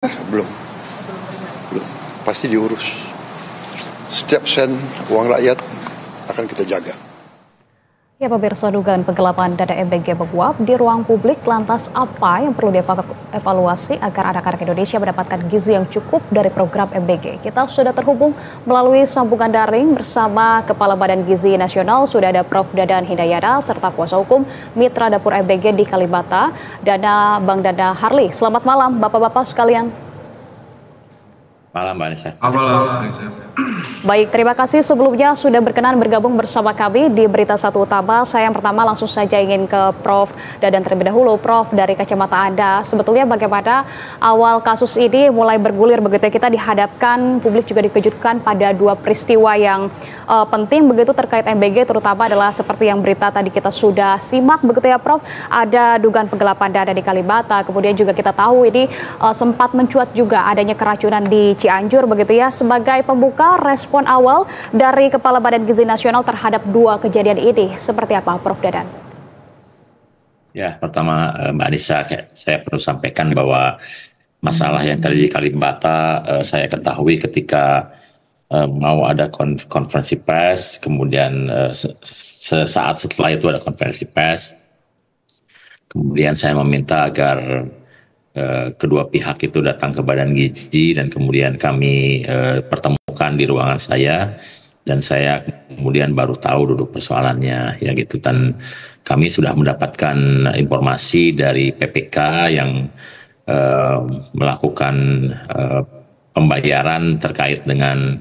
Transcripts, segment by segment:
Belum, belum. Pasti diurus. Setiap sen uang rakyat akan kita jaga. Ya pemirsa, dugaan penggelapan dana MBG menguap di ruang publik. Lantas apa yang perlu dievaluasi agar anak-anak Indonesia mendapatkan gizi yang cukup dari program MBG? Kita sudah terhubung melalui sambungan daring bersama Kepala Badan Gizi Nasional. Sudah ada Prof. Dadan Hindayana serta kuasa hukum Mitra Dapur MBG di Kalibata, Bang Dana Harley. Selamat malam Bapak-Bapak sekalian. Malam Mbak Anissa. Malam. Baik, terima kasih sebelumnya sudah berkenan bergabung bersama kami di Berita Satu Utama. Saya yang pertama langsung saja ingin ke Prof. Dadan terlebih dahulu. Prof, dari kacamata Anda, sebetulnya bagaimana awal kasus ini mulai bergulir begitu ya? Kita dihadapkan, publik juga dikejutkan pada dua peristiwa yang penting begitu terkait MBG, terutama adalah seperti yang berita tadi kita sudah simak begitu ya Prof. Ada dugaan penggelapan dana di Kalibata, kemudian juga kita tahu ini sempat mencuat juga adanya keracunan di Cianjur begitu ya. Sebagai pembuka, respon awal dari Kepala Badan Gizi Nasional terhadap dua kejadian ini seperti apa Prof. Dadan? Ya, pertama Mbak Anissa, saya perlu sampaikan bahwa masalah yang terjadi di Kalibata saya ketahui ketika mau ada konferensi pers, kemudian sesaat setelah itu ada konferensi pers, kemudian saya meminta agar kedua pihak itu datang ke Badan Gizi dan kemudian kami pertemukan di ruangan saya dan saya kemudian baru tahu duduk persoalannya ya gitu. Dan kami sudah mendapatkan informasi dari PPK yang melakukan pembayaran terkait dengan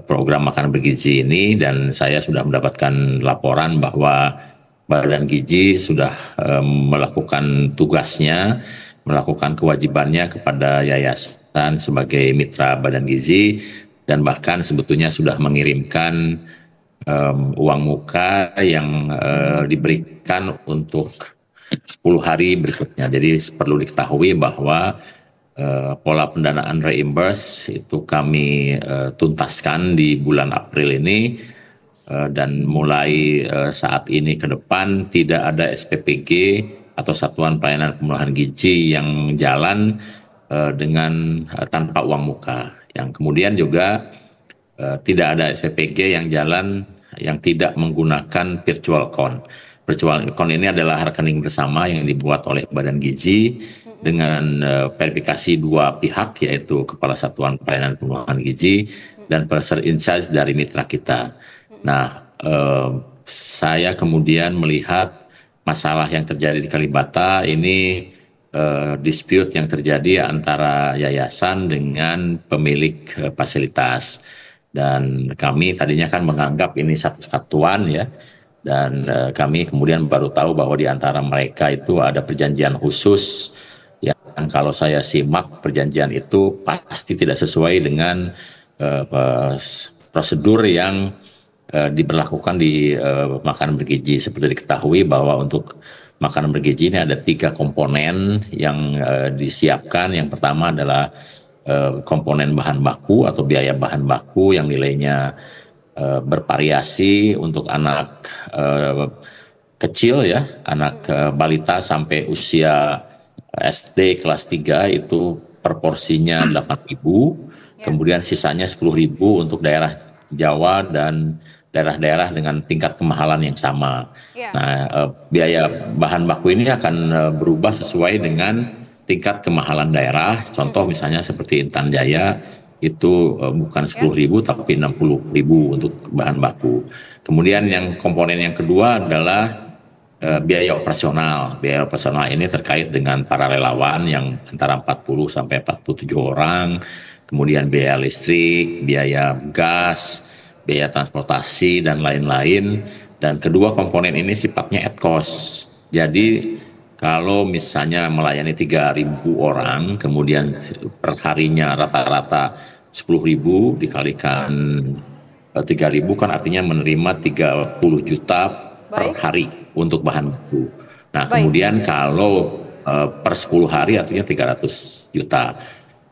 program makanan bergizi ini, dan saya sudah mendapatkan laporan bahwa Badan Gizi sudah melakukan tugasnya, melakukan kewajibannya kepada yayasan sebagai mitra Badan Gizi, dan bahkan sebetulnya sudah mengirimkan uang muka yang diberikan untuk 10 hari berikutnya. Jadi perlu diketahui bahwa pola pendanaan reimburse itu kami tuntaskan di bulan April ini, dan mulai saat ini ke depan tidak ada SPPG atau Satuan Pelayanan Pemenuhan Gizi yang jalan dengan tanpa uang muka. Yang kemudian juga tidak ada SPPG yang jalan yang tidak menggunakan virtual account. Virtual account ini adalah rekening bersama yang dibuat oleh Badan Gizi dengan verifikasi dua pihak, yaitu Kepala Satuan Pelayanan Pemenuhan Gizi dan person in charge dari mitra kita. Nah, saya kemudian melihat masalah yang terjadi di Kalibata ini dispute yang terjadi antara yayasan dengan pemilik fasilitas, dan kami tadinya kan menganggap ini satu kesatuan ya, dan kami kemudian baru tahu bahwa di antara mereka itu ada perjanjian khusus yang kalau saya simak perjanjian itu pasti tidak sesuai dengan prosedur yang diberlakukan di makanan bergizi. Seperti diketahui bahwa untuk makanan bergizi ini ada 3 komponen yang disiapkan. Yang pertama adalah komponen bahan baku atau biaya bahan baku yang nilainya bervariasi untuk anak kecil ya, anak balita sampai usia SD kelas 3 itu per porsinya 8.000, kemudian sisanya 10.000 untuk daerah Jawa dan daerah-daerah dengan tingkat kemahalan yang sama. Nah, biaya bahan baku ini akan berubah sesuai dengan tingkat kemahalan daerah. Contoh misalnya seperti Intan Jaya itu bukan 10.000 tapi 60.000 untuk bahan baku. Kemudian yang komponen yang kedua adalah biaya operasional. Biaya operasional ini terkait dengan para relawan yang antara 40 sampai 47 orang. Kemudian biaya listrik, biaya gas, biaya transportasi, dan lain-lain. Dan kedua komponen ini sifatnya at cost. Jadi kalau misalnya melayani 3.000 orang, kemudian per harinya rata-rata 10.000 dikalikan 3.000 kan artinya menerima 30 juta per hari untuk bahan baku. Nah, kemudian kalau per 10 hari artinya 300 juta.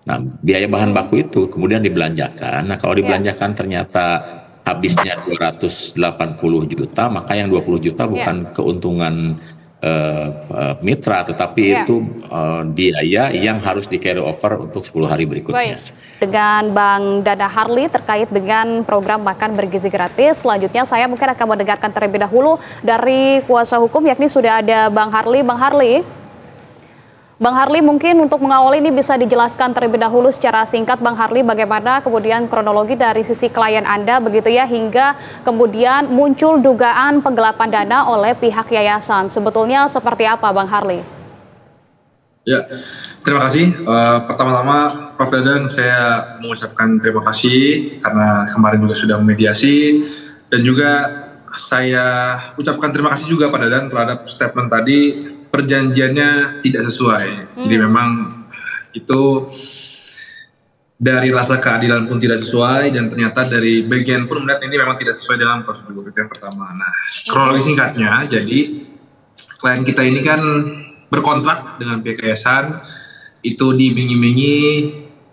Nah, biaya bahan baku itu kemudian dibelanjakan. Nah, kalau dibelanjakan ternyata habisnya 280 juta, maka yang 20 juta bukan keuntungan mitra, tetapi itu biaya yang harus di carry over untuk 10 hari berikutnya. Baik. Dengan Bang Dana Harley terkait dengan program makan bergizi gratis. Selanjutnya saya mungkin akan mendengarkan terlebih dahulu dari kuasa hukum, yakni sudah ada Bang Harley. Bang Harley, mungkin untuk mengawali ini bisa dijelaskan terlebih dahulu secara singkat, Bang Harley, bagaimana kemudian kronologi dari sisi klien Anda begitu ya, hingga kemudian muncul dugaan penggelapan dana oleh pihak yayasan. Sebetulnya seperti apa, Bang Harley? Ya, terima kasih. Pertama-tama, Prof. Dadan, saya mengucapkan terima kasih karena kemarin juga sudah memediasi, dan juga saya ucapkan terima kasih juga Pak Dadan terhadap statement tadi, perjanjiannya tidak sesuai. Jadi memang itu dari rasa keadilan pun tidak sesuai, dan ternyata dari bagian pun melihat ini memang tidak sesuai dengan prosedur. Itu yang pertama. Nah, kronologi singkatnya, jadi klien kita ini kan berkontrak dengan pihak yayasan, itu diiming-imingi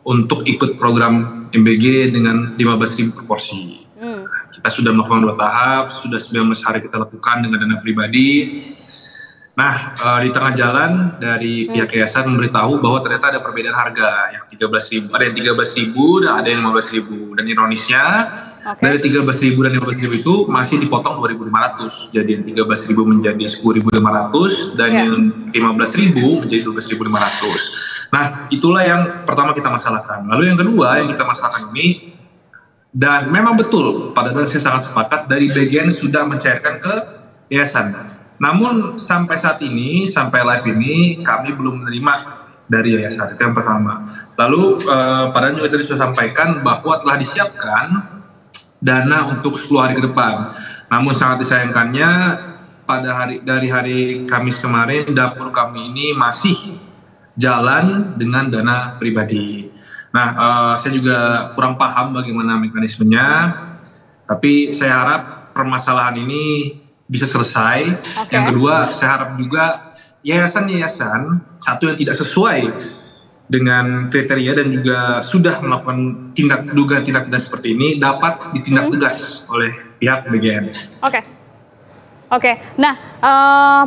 untuk ikut program MBG dengan 15.000 per porsi. Kita sudah melakukan 2 tahap, sudah 19 hari kita lakukan dengan dana pribadi. Nah, di tengah jalan dari pihak yayasan memberitahu bahwa ternyata ada perbedaan harga yang 13.000, ada yang 13.000 dan ada yang 15.000. Dan ironisnya dari 13.000 dan 15.000 itu masih dipotong 2.500. Jadi yang 13.000 menjadi 10.500 dan yang 15.000 menjadi 12.500. Nah, itulah yang pertama kita masalahkan. Lalu yang kedua yang kita masalahkan ini, dan memang betul pada saat saya sangat sepakat, dari bagian sudah mencairkan ke yayasan. Namun sampai saat ini, sampai live ini, kami belum menerima dari yayasan. Itu yang pertama. Lalu padahal juga tadi sudah sampaikan bahwa telah disiapkan dana untuk 10 hari ke depan. Namun sangat disayangkannya dari hari Kamis kemarin, dapur kami ini masih jalan dengan dana pribadi. Nah, saya juga kurang paham bagaimana mekanismenya, tapi saya harap permasalahan ini bisa selesai. Yang kedua, saya harap juga yayasan-yayasan satu yang tidak sesuai dengan kriteria dan juga sudah melakukan dugaan tindak pidana seperti ini dapat ditindak tegas oleh pihak BGN. Oke. Nah,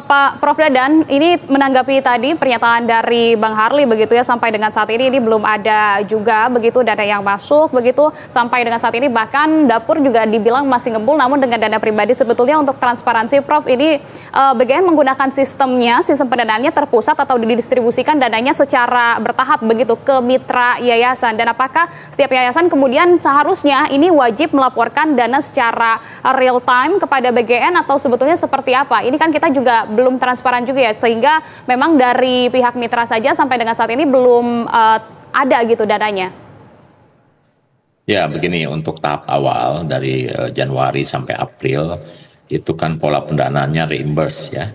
Pak Prof. Dadan, ini menanggapi tadi pernyataan dari Bang Harley begitu ya, sampai dengan saat ini belum ada juga begitu dana yang masuk begitu sampai dengan saat ini, bahkan dapur juga dibilang masih ngebul namun dengan dana pribadi. Sebetulnya untuk transparansi, Prof, ini BGN menggunakan sistem pendanaannya terpusat atau didistribusikan dananya secara bertahap begitu ke mitra yayasan, dan apakah setiap yayasan kemudian seharusnya ini wajib melaporkan dana secara real time kepada BGN atau sebetulnya seperti apa? Ini kan kita juga belum transparan juga ya, sehingga memang dari pihak mitra saja sampai dengan saat ini belum ada gitu dananya. Ya, begini, untuk tahap awal dari Januari sampai April itu kan pola pendanaannya reimburse ya.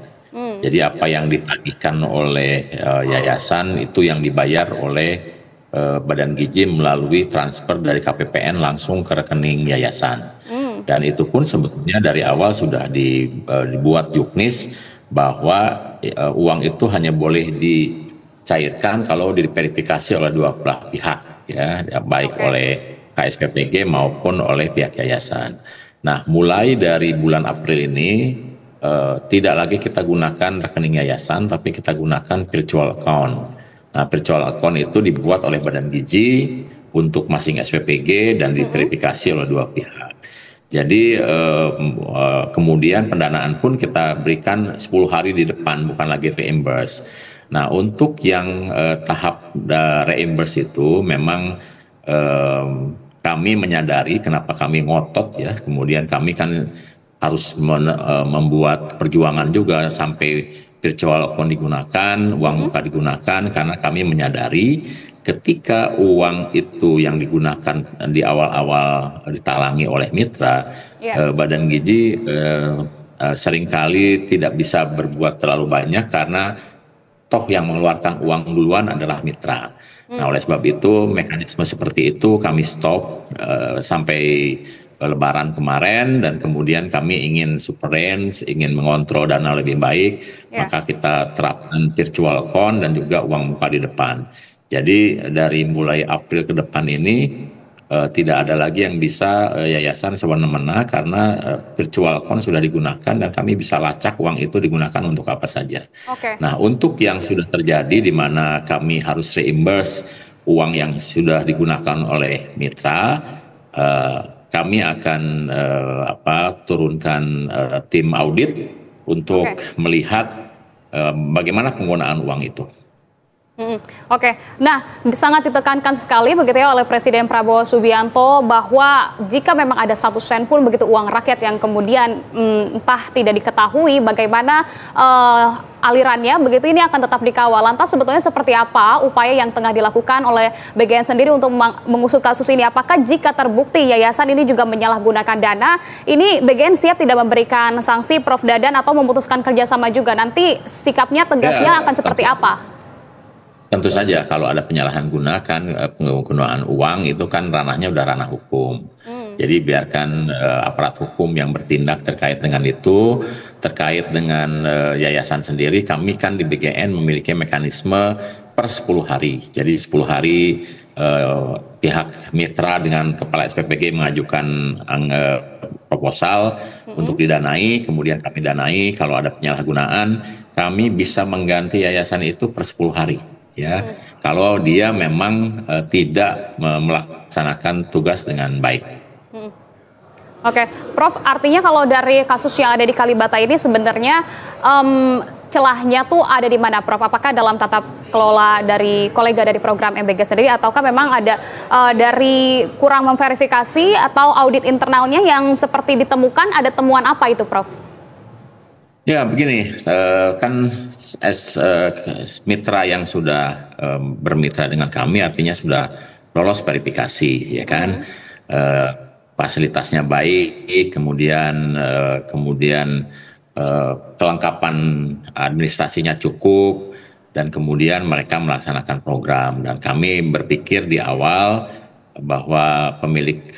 Jadi apa yang ditagihkan oleh yayasan itu yang dibayar oleh Badan Gizi melalui transfer dari KPPN langsung ke rekening yayasan. Dan itu pun sebetulnya dari awal sudah dibuat juknis bahwa uang itu hanya boleh dicairkan kalau diverifikasi oleh dua belah pihak, ya, baik oleh KSPPG maupun oleh pihak yayasan. Nah, mulai dari bulan April ini tidak lagi kita gunakan rekening yayasan, tapi kita gunakan virtual account. Nah, virtual account itu dibuat oleh Badan Gizi untuk masing SPPG dan diverifikasi oleh dua pihak. Jadi kemudian pendanaan pun kita berikan 10 hari di depan, bukan lagi reimburse. Nah, untuk yang tahap reimburse itu memang kami menyadari kenapa kami ngotot ya. Kemudian kami kan harus membuat perjuangan juga sampai virtual account digunakan, uang muka digunakan, karena kami menyadari ketika uang itu yang digunakan di awal-awal ditalangi oleh mitra, Badan Gizi seringkali tidak bisa berbuat terlalu banyak karena toh yang mengeluarkan uang duluan adalah mitra. Nah, oleh sebab itu mekanisme seperti itu kami stop sampai Lebaran kemarin, dan kemudian kami ingin suveren, ingin mengontrol dana lebih baik, maka kita terapkan virtual account dan juga uang muka di depan. Jadi dari mulai April ke depan ini tidak ada lagi yang bisa yayasan semena-mena karena virtual account sudah digunakan dan kami bisa lacak uang itu digunakan untuk apa saja. Nah, untuk yang sudah terjadi di mana kami harus reimburse uang yang sudah digunakan oleh mitra, kami akan turunkan tim audit untuk melihat bagaimana penggunaan uang itu. Nah, sangat ditekankan sekali begitu ya oleh Presiden Prabowo Subianto bahwa jika memang ada 1 sen pun begitu uang rakyat yang kemudian entah tidak diketahui bagaimana alirannya, begitu ini akan tetap dikawal. Lantas sebetulnya seperti apa upaya yang tengah dilakukan oleh BGN sendiri untuk mengusut kasus ini? Apakah jika terbukti yayasan ini juga menyalahgunakan dana, ini BGN siap tidak memberikan sanksi, Prof. Dadan, atau memutuskan kerjasama juga? Nanti sikapnya tegasnya akan seperti apa? Tentu saja kalau ada penyalahan penggunaan uang itu kan ranahnya udah ranah hukum. Jadi biarkan aparat hukum yang bertindak terkait dengan itu, terkait dengan yayasan sendiri. Kami kan di BGN memiliki mekanisme per 10 hari. Jadi 10 hari pihak mitra dengan kepala SPPG mengajukan proposal untuk didanai, kemudian kami danai. Kalau ada penyalahgunaan, kami bisa mengganti yayasan itu per 10 hari. Ya, kalau dia memang tidak melaksanakan tugas dengan baik. Prof, artinya kalau dari kasus yang ada di Kalibata ini sebenarnya celahnya tuh ada di mana, Prof? Apakah dalam tata kelola dari kolega dari program MBG sendiri, ataukah memang ada dari kurang memverifikasi atau audit internalnya yang seperti ditemukan, ada temuan apa itu, Prof? Ya begini, kan mitra yang sudah bermitra dengan kami artinya sudah lolos verifikasi, ya kan, fasilitasnya baik, kemudian kelengkapan administrasinya cukup, dan kemudian mereka melaksanakan program. Dan kami berpikir di awal bahwa pemilik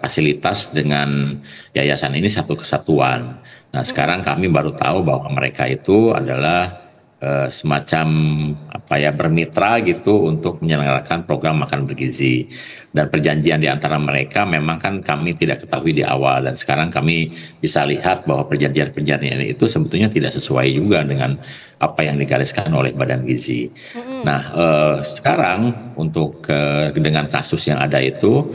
fasilitas dengan yayasan ini satu kesatuan. Nah, sekarang kami baru tahu bahwa mereka itu adalah semacam bermitra gitu untuk menyelenggarakan program makan bergizi. Dan perjanjian di antara mereka memang kan kami tidak ketahui di awal, dan sekarang kami bisa lihat bahwa perjanjian itu sebetulnya tidak sesuai juga dengan apa yang digariskan oleh Badan Gizi. Nah, sekarang untuk dengan kasus yang ada itu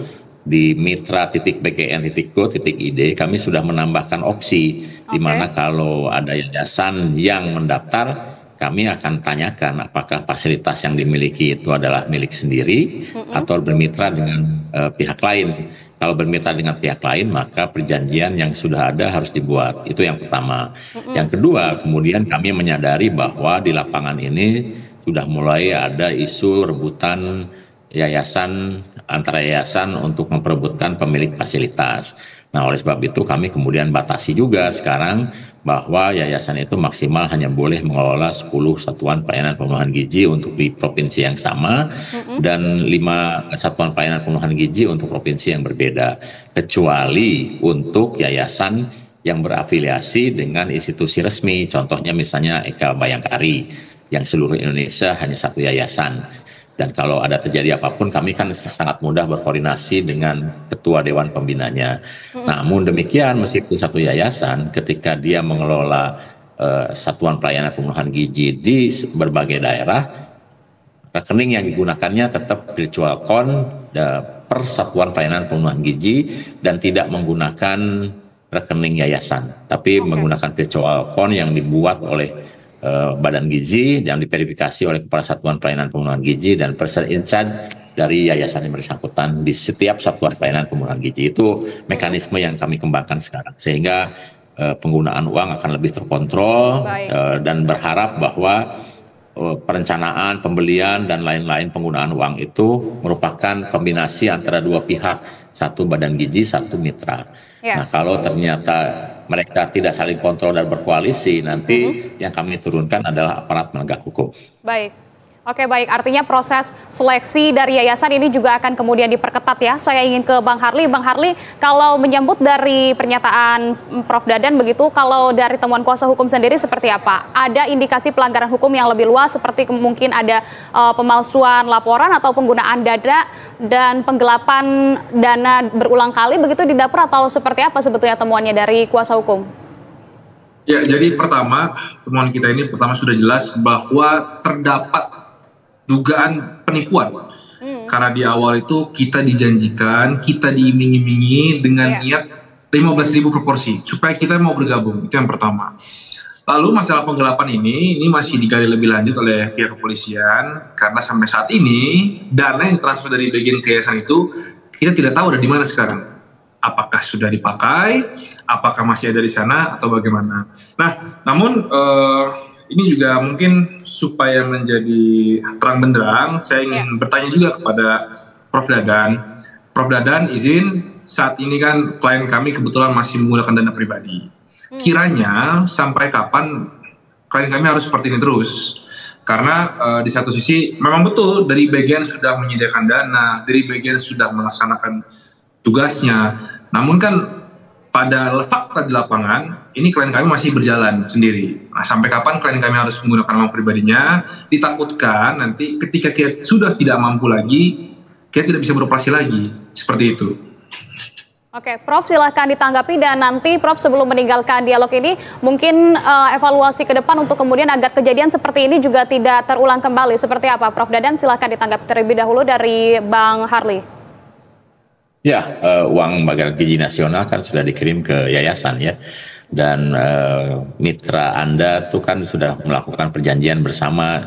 di mitra.bgn.go.id kami sudah menambahkan opsi di mana kalau ada yayasan yang mendaftar, kami akan tanyakan apakah fasilitas yang dimiliki itu adalah milik sendiri atau bermitra dengan pihak lain. Kalau bermitra dengan pihak lain, maka perjanjian yang sudah ada harus dibuat. Itu yang pertama. Yang kedua, kemudian kami menyadari bahwa di lapangan ini sudah mulai ada isu rebutan yayasan antara yayasan untuk memperebutkan pemilik fasilitas. Nah, oleh sebab itu kami kemudian batasi juga sekarang bahwa yayasan itu maksimal hanya boleh mengelola 10 satuan pelayanan pemenuhan gizi untuk di provinsi yang sama dan 5 satuan pelayanan pemenuhan gizi untuk provinsi yang berbeda, kecuali untuk yayasan yang berafiliasi dengan institusi resmi, contohnya misalnya Eka Bayangkari yang seluruh Indonesia hanya satu yayasan. Dan kalau ada terjadi apapun, kami kan sangat mudah berkoordinasi dengan ketua dewan pembinanya. Namun demikian, meskipun satu yayasan, ketika dia mengelola satuan pelayanan pemenuhan gizi di berbagai daerah, rekening yang digunakannya tetap virtual account per satuan pelayanan pemenuhan gizi dan tidak menggunakan rekening yayasan, tapi menggunakan virtual account yang dibuat oleh Badan Gizi yang diverifikasi oleh Kepala Satuan Pelayanan Pemenuhan Gizi dan person in charge dari yayasan yang bersangkutan di setiap satuan pelayanan pemenuhan gizi. Itu mekanisme yang kami kembangkan sekarang, sehingga penggunaan uang akan lebih terkontrol dan berharap bahwa perencanaan, pembelian dan lain-lain penggunaan uang itu merupakan kombinasi antara dua pihak, satu Badan Gizi, satu mitra. Nah, kalau ternyata mereka tidak saling kontrol dan berkoalisi, nanti yang kami turunkan adalah aparat penegak hukum. Baik. Oke, baik. Artinya proses seleksi dari yayasan ini juga akan kemudian diperketat ya. Saya ingin ke Bang Harli. Bang Harli, kalau menyambut dari pernyataan Prof. Dadan begitu, kalau dari temuan kuasa hukum sendiri seperti apa? Ada indikasi pelanggaran hukum yang lebih luas seperti mungkin ada pemalsuan laporan atau penggunaan dan penggelapan dana berulang kali begitu di dapur, atau seperti apa sebetulnya temuannya dari kuasa hukum? Ya, jadi pertama temuan kita ini pertama sudah jelas bahwa terdapat dugaan penipuan. Karena di awal itu kita dijanjikan, kita diiming-imingi dengan niat 15.000 per porsi supaya kita mau bergabung. Itu yang pertama. Lalu masalah penggelapan ini masih digali lebih lanjut oleh pihak kepolisian karena sampai saat ini dana yang transfer dari bagian ke yayasan itu kita tidak tahu ada di mana sekarang. Apakah sudah dipakai, apakah masih ada di sana atau bagaimana. Nah, namun ini juga mungkin supaya menjadi terang benderang, saya ingin bertanya juga kepada Prof. Dadan. Prof. Dadan izin, saat ini kan klien kami kebetulan masih menggunakan dana pribadi. Kiranya sampai kapan klien kami harus seperti ini terus? Karena di satu sisi memang betul dari bagian sudah menyediakan dana, dari bagian sudah melaksanakan tugasnya. Namun kan pada fakta di lapangan ini klien kami masih berjalan sendiri. Nah, sampai kapan klien kami harus menggunakan uang pribadinya? Ditakutkan nanti ketika kita sudah tidak mampu lagi, kita tidak bisa beroperasi lagi. Seperti itu. Oke, Prof, silahkan ditanggapi, dan nanti Prof sebelum meninggalkan dialog ini mungkin evaluasi ke depan untuk kemudian agar kejadian seperti ini juga tidak terulang kembali. Seperti apa, Prof Dadan? Silahkan ditanggapi terlebih dahulu dari Bang Harley. Ya, uang bagian gizi nasional kan sudah dikirim ke yayasan ya, dan mitra Anda tuh kan sudah melakukan perjanjian bersama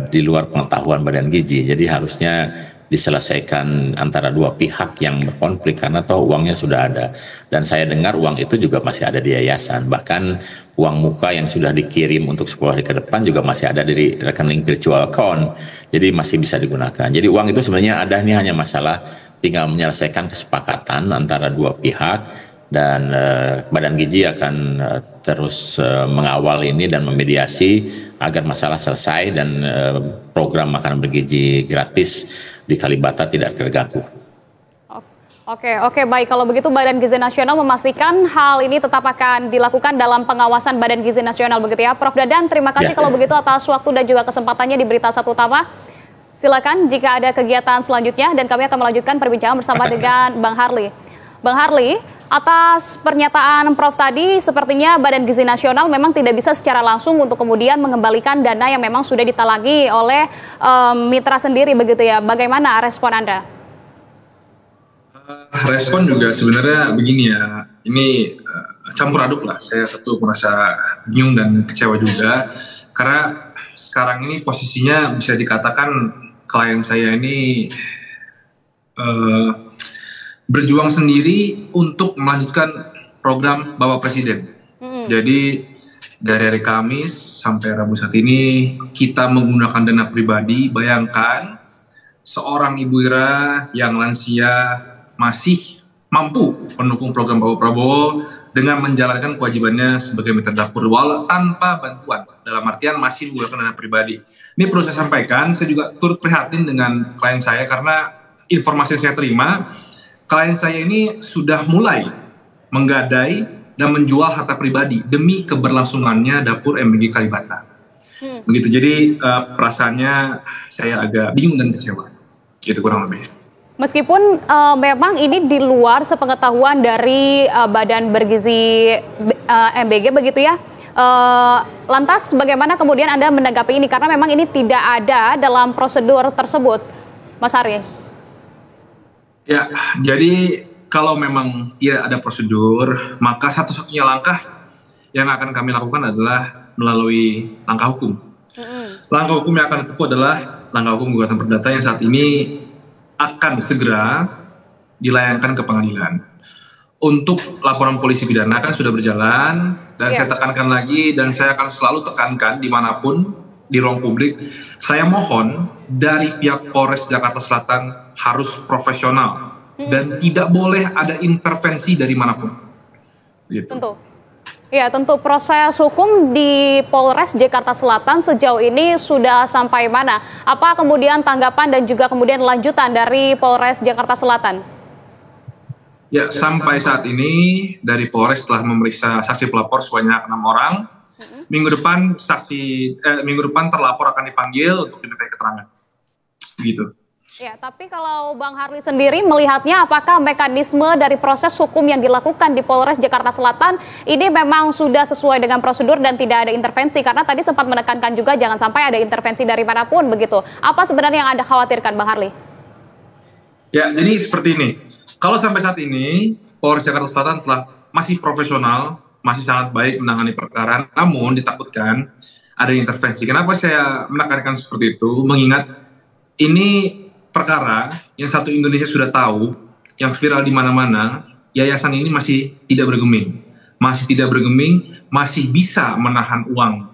di luar pengetahuan Badan Gizi. Jadi harusnya diselesaikan antara dua pihak yang berkonflik karena toh uangnya sudah ada. Dan saya dengar uang itu juga masih ada di yayasan. Bahkan uang muka yang sudah dikirim untuk 10 hari ke depan juga masih ada dari rekening virtual account. Jadi masih bisa digunakan. Jadi uang itu sebenarnya ada, ini hanya masalah tinggal menyelesaikan kesepakatan antara dua pihak, dan Badan Gizi akan terus mengawal ini dan memediasi agar masalah selesai dan program makanan bergizi gratis di Kalibata tidak terganggu. Oke, baik. Kalau begitu Badan Gizi Nasional memastikan hal ini tetap akan dilakukan dalam pengawasan Badan Gizi Nasional, begitu ya. Prof Dadan, terima kasih kalau begitu atas waktu dan juga kesempatannya di Berita Satu Utama. Silakan jika ada kegiatan selanjutnya, dan kami akan melanjutkan perbincangan bersama dengan Bang Harley. Bang Harley, atas pernyataan Prof tadi, sepertinya Badan Gizi Nasional memang tidak bisa secara langsung untuk kemudian mengembalikan dana yang memang sudah ditalangi oleh mitra sendiri, begitu ya. Bagaimana respon Anda? Respon juga sebenarnya begini ya, ini campur aduk lah. Saya tentu merasa bingung dan kecewa juga, karena sekarang ini posisinya bisa dikatakan klien saya ini berjuang sendiri untuk melanjutkan program Bapak Presiden. Jadi dari hari Kamis sampai Rabu saat ini kita menggunakan dana pribadi. Bayangkan seorang Ibu Ira yang lansia masih mampu mendukung program Bapak Prabowo dengan menjalankan kewajibannya sebagai mitra dapur walau tanpa bantuan. Dalam artian masih menggunakan dana pribadi. Ini perlu saya sampaikan, saya juga turut prihatin dengan klien saya karena informasi yang saya terima, klien saya ini sudah mulai menggadai dan menjual harta pribadi demi keberlangsungannya dapur MBG Kalibata. Begitu, jadi perasaannya saya agak bingung dan kecewa. Gitu kurang lebih. Meskipun memang ini di luar sepengetahuan dari Badan Bergizi MBG, begitu ya. Lantas bagaimana kemudian Anda menanggapi ini? Karena memang ini tidak ada dalam prosedur tersebut, Mas Harley. Ya, jadi kalau memang tidak ada prosedur, maka satu-satunya langkah yang akan kami lakukan adalah melalui langkah hukum. Langkah hukum yang akan ditempuh adalah langkah hukum gugatan perdata yang saat ini akan segera dilayangkan ke pengadilan. Untuk laporan polisi pidana kan sudah berjalan, dan saya tekankan lagi, dan saya akan selalu tekankan dimanapun di ruang publik, saya mohon dari pihak Polres Jakarta Selatan harus profesional dan tidak boleh ada intervensi dari manapun. Gitu. Tentu proses hukum di Polres Jakarta Selatan sejauh ini sudah sampai mana? Apa kemudian tanggapan dan juga kemudian lanjutan dari Polres Jakarta Selatan? Ya, sampai saat ini dari Polres telah memeriksa saksi pelapor sebanyak 6 orang. Minggu depan terlapor akan dipanggil untuk dimintai keterangan. Begitu. Ya, tapi kalau Bang Harli sendiri melihatnya apakah mekanisme dari proses hukum yang dilakukan di Polres Jakarta Selatan ini memang sudah sesuai dengan prosedur dan tidak ada intervensi? Karena tadi sempat menekankan juga jangan sampai ada intervensi dari manapun begitu. Apa sebenarnya yang Anda khawatirkan, Bang Harli? Ya, jadi seperti ini. Kalau sampai saat ini Polres Jakarta Selatan telah masih profesional, masih sangat baik menangani perkara, namun ditakutkan ada intervensi. Kenapa saya menekankan seperti itu? Mengingat ini perkara yang satu Indonesia sudah tahu, yang viral di mana-mana, yayasan ini masih tidak bergeming. Masih bisa menahan uang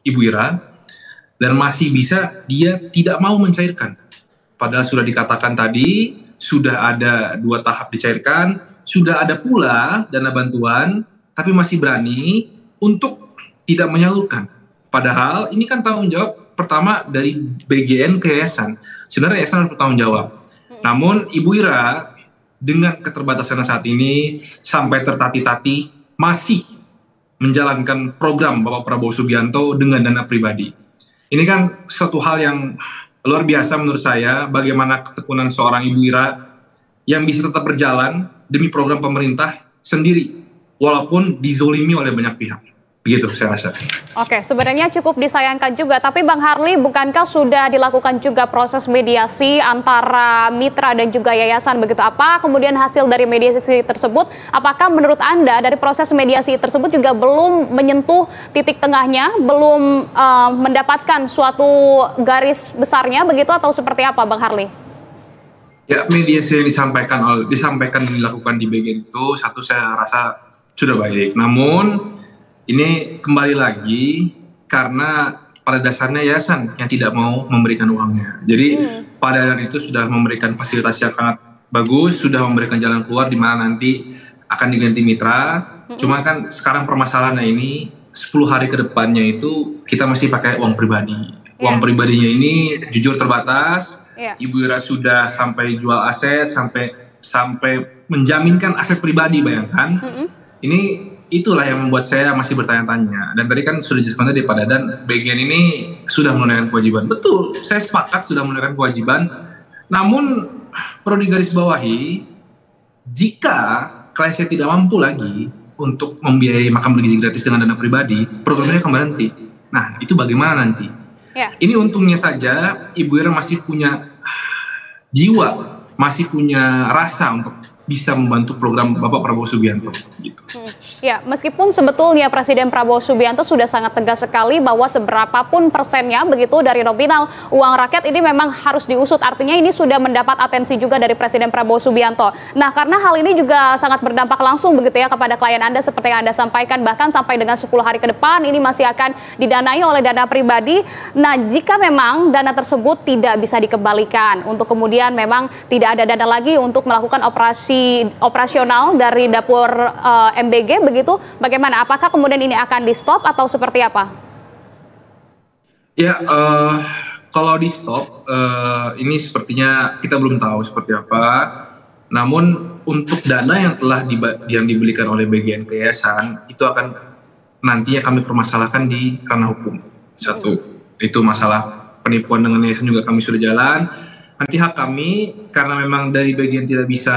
Ibu Ira, dan masih bisa dia tidak mau mencairkan. Padahal sudah dikatakan tadi, sudah ada 2 tahap dicairkan, sudah ada pula dana bantuan, tapi masih berani untuk tidak menyalurkan. Padahal ini kan tanggung jawab pertama dari BGN ke yayasan. Sebenarnya yayasan harus bertanggung jawab. Namun Ibu Ira dengan keterbatasan saat ini sampai tertati-tati masih menjalankan program Bapak Prabowo Subianto dengan dana pribadi. Ini kan suatu hal yang luar biasa menurut saya, bagaimana ketekunan seorang Ibu Ira yang bisa tetap berjalan demi program pemerintah sendiri walaupun dizolimi oleh banyak pihak. Begitu saya rasa. Oke, sebenarnya cukup disayangkan juga. Tapi Bang Harli, bukankah sudah dilakukan juga proses mediasi antara mitra dan juga yayasan begitu? Apa kemudian hasil dari mediasi tersebut? Apakah menurut Anda dari proses mediasi tersebut juga belum menyentuh titik tengahnya, belum mendapatkan suatu garis besarnya begitu atau seperti apa, Bang Harli? Ya, mediasi yang disampaikan dan dilakukan di BGN itu satu saya rasa sudah baik. Namun ini kembali lagi karena pada dasarnya yayasan yang tidak mau memberikan uangnya. Jadi pada dasarnya itu sudah memberikan fasilitas yang sangat bagus, sudah memberikan jalan keluar di mana nanti akan diganti mitra. Cuma kan sekarang permasalahannya ini 10 hari ke depannya itu kita masih pakai uang pribadi. Uang pribadinya ini jujur terbatas. Ibu Ira sudah sampai jual aset, sampai menjaminkan aset pribadi, bayangkan. Itulah yang membuat saya masih bertanya-tanya. Dan tadi kan sudah dijelaskan tadi Pak Dadan, BGN ini sudah menunaikan kewajiban. Betul, saya sepakat sudah menunaikan kewajiban. Namun perlu digarisbawahi, jika klien saya tidak mampu lagi untuk membiayai makam bergizi gratis dengan dana pribadi, programnya akan berhenti. Nah, itu bagaimana nanti? Ini untungnya saja Ibu Ira masih punya jiwa, masih punya rasa untuk bisa membantu program Bapak Prabowo Subianto gitu. Ya, meskipun sebetulnya Presiden Prabowo Subianto sudah sangat tegas sekali bahwa seberapapun persennya begitu dari nominal uang rakyat ini memang harus diusut. Artinya ini sudah mendapat atensi juga dari Presiden Prabowo Subianto. Nah, karena hal ini juga sangat berdampak langsung begitu ya kepada klien Anda seperti yang Anda sampaikan, bahkan sampai dengan 10 hari ke depan ini masih akan didanai oleh dana pribadi. Nah, jika memang dana tersebut tidak bisa dikembalikan untuk kemudian memang tidak ada dana lagi untuk melakukan operasional dari dapur MBG begitu, bagaimana? Apakah kemudian ini akan di stop atau seperti apa? Ya, kalau di stop ini sepertinya kita belum tahu seperti apa. Namun untuk dana yang telah dibelikan oleh BGN ke yayasan itu akan nantinya kami permasalahkan di ranah hukum. Satu, itu masalah penipuan dengan yayasan juga kami sudah jalan. Nanti hak kami, karena memang dari bagian tidak bisa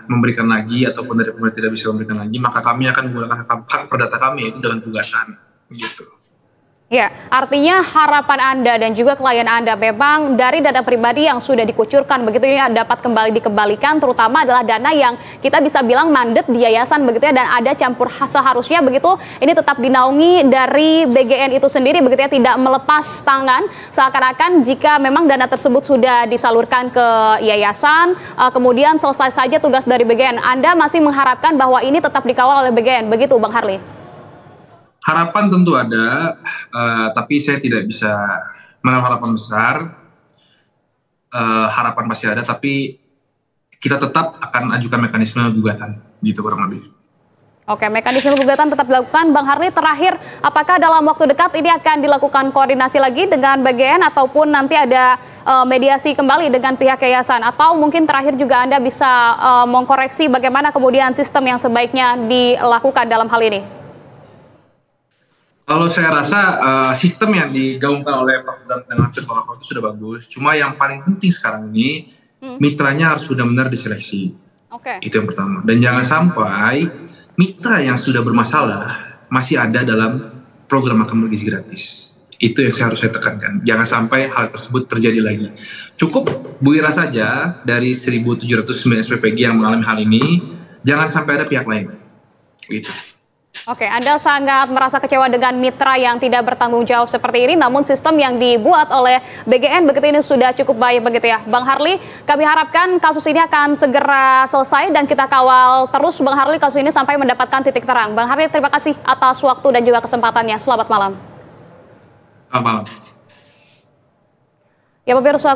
memberikan lagi, ataupun dari pemerintah tidak bisa memberikan lagi, maka kami akan menggunakan hak perdata kami, yaitu dengan gugatan. Gitu. Ya, artinya harapan Anda dan juga klien Anda memang dari dana pribadi yang sudah dikucurkan begitu ini dapat kembali dikembalikan, terutama adalah dana yang kita bisa bilang mandet di yayasan begitu ya, dan ada campur seharusnya begitu ini tetap dinaungi dari BGN itu sendiri begitu ya, tidak melepas tangan seakan-akan jika memang dana tersebut sudah disalurkan ke yayasan kemudian selesai saja tugas dari BGN. Anda masih mengharapkan bahwa ini tetap dikawal oleh BGN begitu, Bang Harli? Harapan tentu ada, tapi saya tidak bisa menaruh harapan besar. Harapan pasti ada, tapi kita tetap akan ajukan mekanisme gugatan, gitu kurang lebih. Oke, mekanisme gugatan tetap dilakukan. Bang Harli, terakhir, apakah dalam waktu dekat ini akan dilakukan koordinasi lagi dengan BGN ataupun nanti ada mediasi kembali dengan pihak yayasan? Atau mungkin terakhir juga Anda bisa mengkoreksi bagaimana kemudian sistem yang sebaiknya dilakukan dalam hal ini? Kalau saya rasa sistem yang digaungkan oleh Prof. Dan dengan virtual account itu sudah bagus. Cuma yang paling penting sekarang ini mitranya harus benar-benar diseleksi. Oke. Itu yang pertama. Dan jangan sampai mitra yang sudah bermasalah masih ada dalam program makan bergizi gratis. Itu yang saya tekankan. Jangan sampai hal tersebut terjadi lagi. Cukup Bu Ira saja dari 1.709 SPPG yang mengalami hal ini. Jangan sampai ada pihak lain. Gitu. Oke, Anda sangat merasa kecewa dengan mitra yang tidak bertanggung jawab seperti ini, namun sistem yang dibuat oleh BGN begitu ini sudah cukup baik begitu ya. Bang Harli, kami harapkan kasus ini akan segera selesai dan kita kawal terus Bang Harli kasus ini sampai mendapatkan titik terang. Bang Harli, terima kasih atas waktu dan juga kesempatannya. Selamat malam. Selamat malam. Ya pemirsa,